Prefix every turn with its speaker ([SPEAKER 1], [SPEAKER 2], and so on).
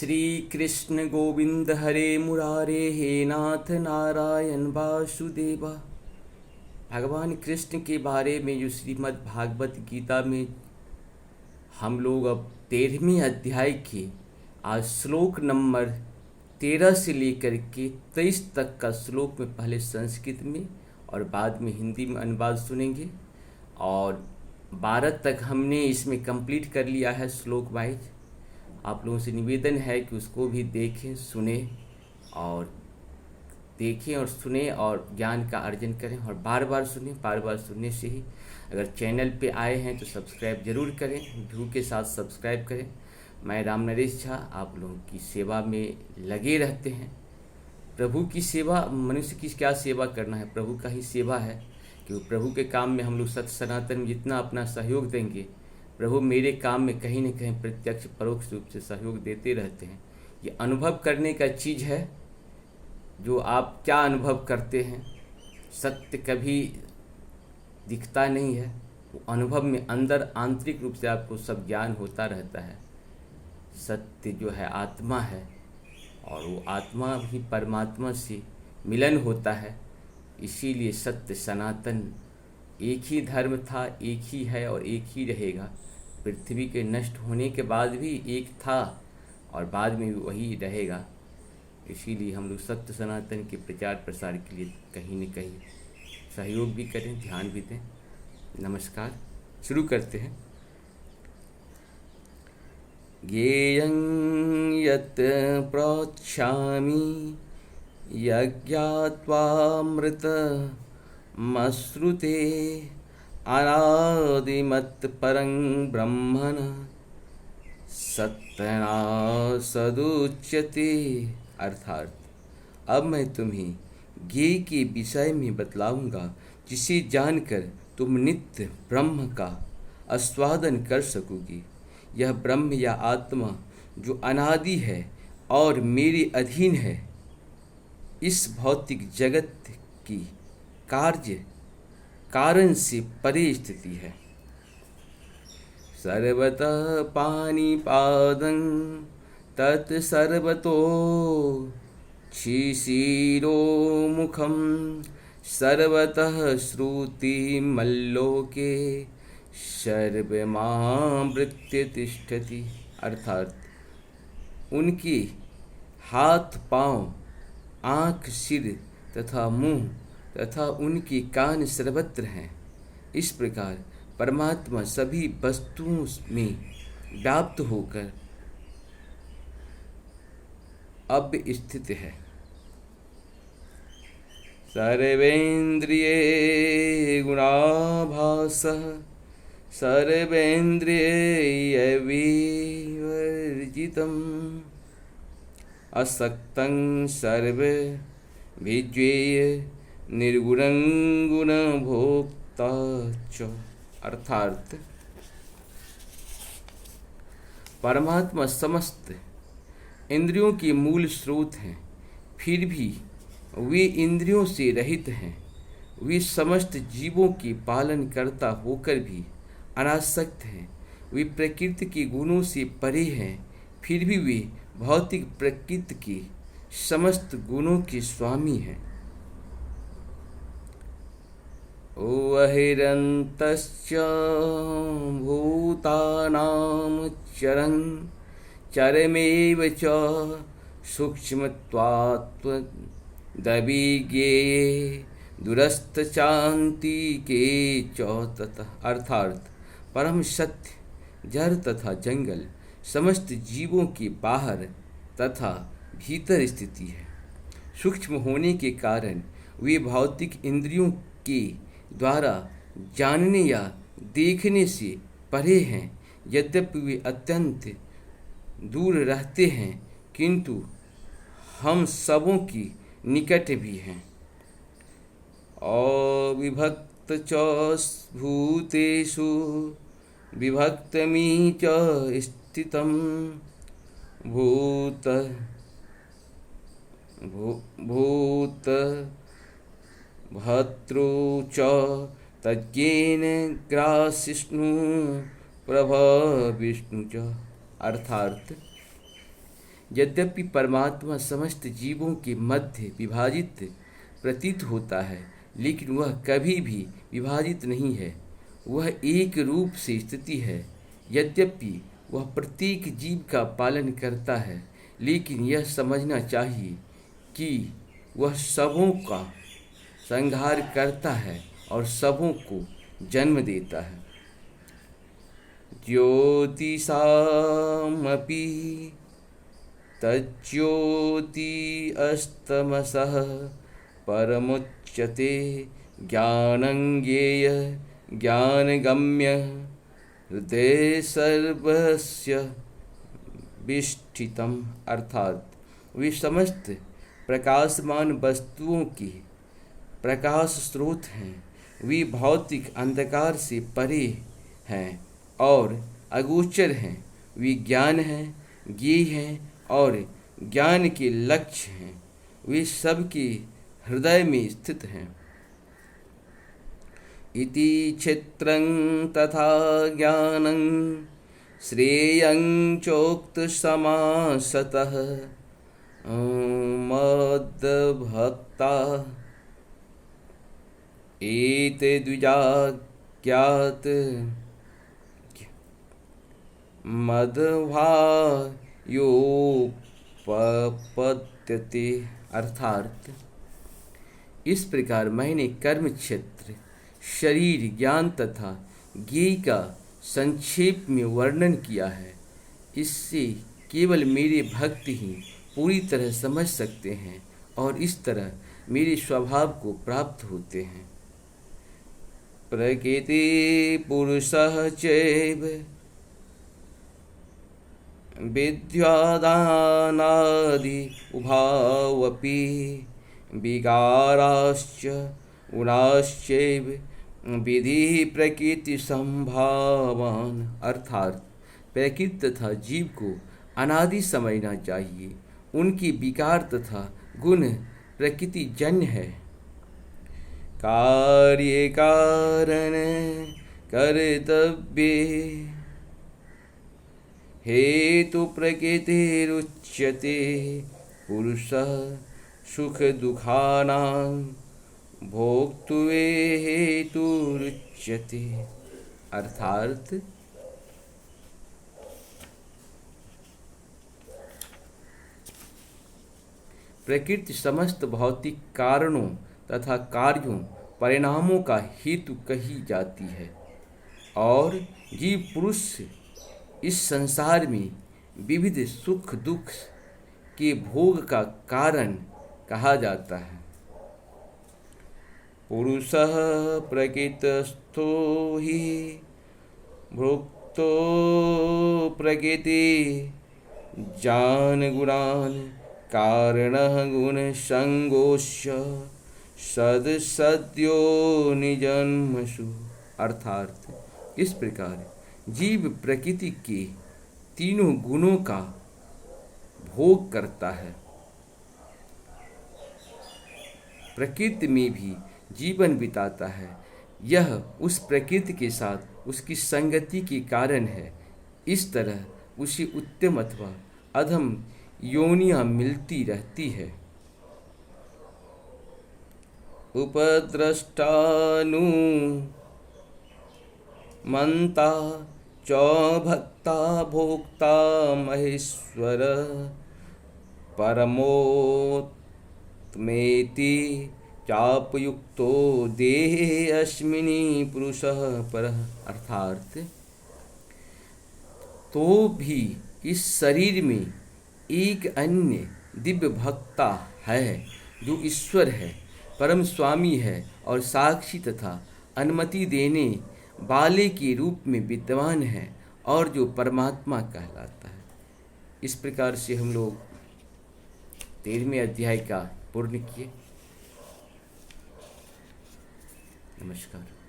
[SPEAKER 1] श्री कृष्ण गोविंद हरे मुरारे हे नाथ नारायण वासुदेवा। भगवान कृष्ण के बारे में जो श्रीमद् भागवत गीता में हम लोग अब 13वें अध्याय के आज श्लोक नंबर 13 से लेकर के 23 तक का श्लोक में पहले संस्कृत में और बाद में हिंदी में अनुवाद सुनेंगे और 12 तक हमने इसमें कंप्लीट कर लिया है श्लोक वाइज। आप लोगों से निवेदन है कि उसको भी देखें सुने और ज्ञान का अर्जन करें और बार बार सुनने से ही अगर चैनल पे आए हैं तो सब्सक्राइब जरूर करें, व्यू के साथ सब्सक्राइब करें। मैं राम नरेश झा आप लोगों की सेवा में लगे रहते हैं। प्रभु की सेवा, मनुष्य की क्या सेवा करना है, प्रभु का ही सेवा है कि वो प्रभु के काम में हम लोग सत्य सनातन में जितना अपना सहयोग देंगे, प्रभु मेरे काम में कहीं न कहीं प्रत्यक्ष परोक्ष रूप से सहयोग देते रहते हैं। ये अनुभव करने का चीज़ है, जो आप क्या अनुभव करते हैं। सत्य कभी दिखता नहीं है, वो अनुभव में अंदर आंतरिक रूप से आपको सब ज्ञान होता रहता है। सत्य जो है आत्मा है और वो आत्मा भी परमात्मा से मिलन होता है। इसीलिए सत्य सनातन एक ही धर्म था, एक ही है और एक ही रहेगा। पृथ्वी के नष्ट होने के बाद भी एक था और बाद में भी वही रहेगा। इसीलिए हम लोग सत्य सनातन के प्रचार प्रसार के लिए कहीं न कहीं सहयोग भी करें, ध्यान भी दें। नमस्कार, शुरू करते हैं। ज्ञेयं यत् प्रोक्ष्यामि यज्ञात्वामृतमश्नुते अनादिमत्परं ब्रह्मण सत्तनासदुच्यते। अर्थात अब मैं तुम्हें ज्ञेय के विषय में बतलाऊंगा, जिसे जानकर तुम नित्य ब्रह्म का आस्वादन कर सकोगी। यह ब्रह्म या आत्मा जो अनादि है और मेरे अधीन है, इस भौतिक जगत की कार्य कारण से परे स्थिति है। सर्वतः पाणिपादं तत्सर्वतो शिशिरो मुखं सर्वतः श्रुतिमल्लोके सर्वमावृत्य तिष्ठति। अर्थात उनके हाथ पाँव, आँख, सिर तथा मुँह तथा उनके कान सर्वत्र हैं। इस प्रकार परमात्मा सभी वस्तुओं में व्याप्त होकर अब स्थित है। सर्वेन्द्रिये गुणाभासः सर्वेन्द्रियविवर्जितम् असक्तं सर्वविज्ञेय निर्गुणं गुणभोक्ता च। अर्थात परमात्मा समस्त इंद्रियों के मूल स्रोत हैं, फिर भी वे इंद्रियों से रहित हैं। वे समस्त जीवों के पालन करता होकर भी अनासक्त हैं। वे प्रकृति के गुणों से परे हैं, फिर भी वे भौतिक प्रकृति के समस्त गुणों के स्वामी हैं। वहिरन्तश्च भूतानां चरं चरमेव च सूक्ष्मत्वात्मदविज्ञेये दूरस्थचान्तिके च ततः। अर्थात परम सत्य जड़ तथा जंगल समस्त जीवों के बाहर तथा भीतर स्थिति है। सूक्ष्म होने के कारण वे भौतिक इंद्रियों के द्वारा जानने या देखने से परे हैं। यद्यपि वे अत्यंत दूर रहते हैं, किंतु हम सबों की निकट भी हैं। अविभक्त च भूतेषु विभक्तमी च स्थितं भूत भद्रो च तज्ञेन ग्रासिष्णु प्रभविष्णु च। अर्थात यद्यपि परमात्मा समस्त जीवों के मध्य विभाजित प्रतीत होता है, लेकिन वह कभी भी विभाजित नहीं है। वह एक रूप से स्थिति है। यद्यपि वह प्रत्येक जीव का पालन करता है, लेकिन यह समझना चाहिए कि वह सबों का संहार करता है और सबों को जन्म देता है। ज्योतिषामपि तज्ज्योति अस्तमसः परमुच्यते ज्ञानज्ञेय ज्ञानगम्य हृदय सर्वस्य विष्ठितम्। अर्थात वे समस्त प्रकाशमान वस्तुओं के प्रकाश स्रोत हैं। वे भौतिक अंधकार से परे हैं और अगोचर हैं। वे ज्ञान हैं, ज्ञेय हैं और ज्ञान के लक्ष्य हैं। वे सबके हृदय में स्थित हैं। इति क्षेत्रं तथा ज्ञानं श्रेयं चोक्त समासतः मद्भक्ता एते द्विजाज्ञात मद्भायोपपद्यते। अर्थात इस प्रकार मैंने कर्म क्षेत्र, शरीर, ज्ञान तथा ज्ञेय का संक्षेप में वर्णन किया है। इससे केवल मेरे भक्त ही पूरी तरह समझ सकते हैं और इस तरह मेरे स्वभाव को प्राप्त होते हैं। प्रकृति पुरुषः चैव विद्यादानादि उभावपि विकाराश्च गुणाश्चैव विधि प्रकृति संभावान। अर्थात प्रकृति तथा जीव को अनादि समझना चाहिए। उनके विकार तथा गुण प्रकृति जन्य है। कार्य कारण कर्तव्ये हेतु प्रकृतिरुच्यते पुरुषः सुख दुखानां भोक्तुवे हेतुरुच्यते। अर्थात प्रकृति समस्त भौतिक कारणों तथा कार्यों परिणामों का हेतु कही जाती है और जीव पुरुष इस संसार में विविध सुख दुख के भोग का कारण कहा जाता है। पुरुषः प्रकृतिस्थो हि भोक्तो प्रकृति जान गुणान कारणः गुण संगोष्य सदसद्यो निजन्मसु। अर्थात इस प्रकार जीव प्रकृति के तीनों गुणों का भोग करता है। प्रकृति में भी जीवन बिताता है। यह उस प्रकृति के साथ उसकी संगति के कारण है। इस तरह उसे उत्तम अथवा अधम योनियां मिलती रहती है। उपद्रष्टानु मंता च भक्ता भोक्ता महेश्वर परमोत्मेति चापयुक्तो देहे अस्मिनि पुरुषः परः। अर्थात तो भी इस शरीर में एक अन्य दिव्य भक्ता है जो ईश्वर है, परम स्वामी है और साक्षी तथा अनुमति देने वाले के रूप में विद्यमान है और जो परमात्मा कहलाता है। इस प्रकार से हम लोग 13वें अध्याय का पूर्ण किए। नमस्कार।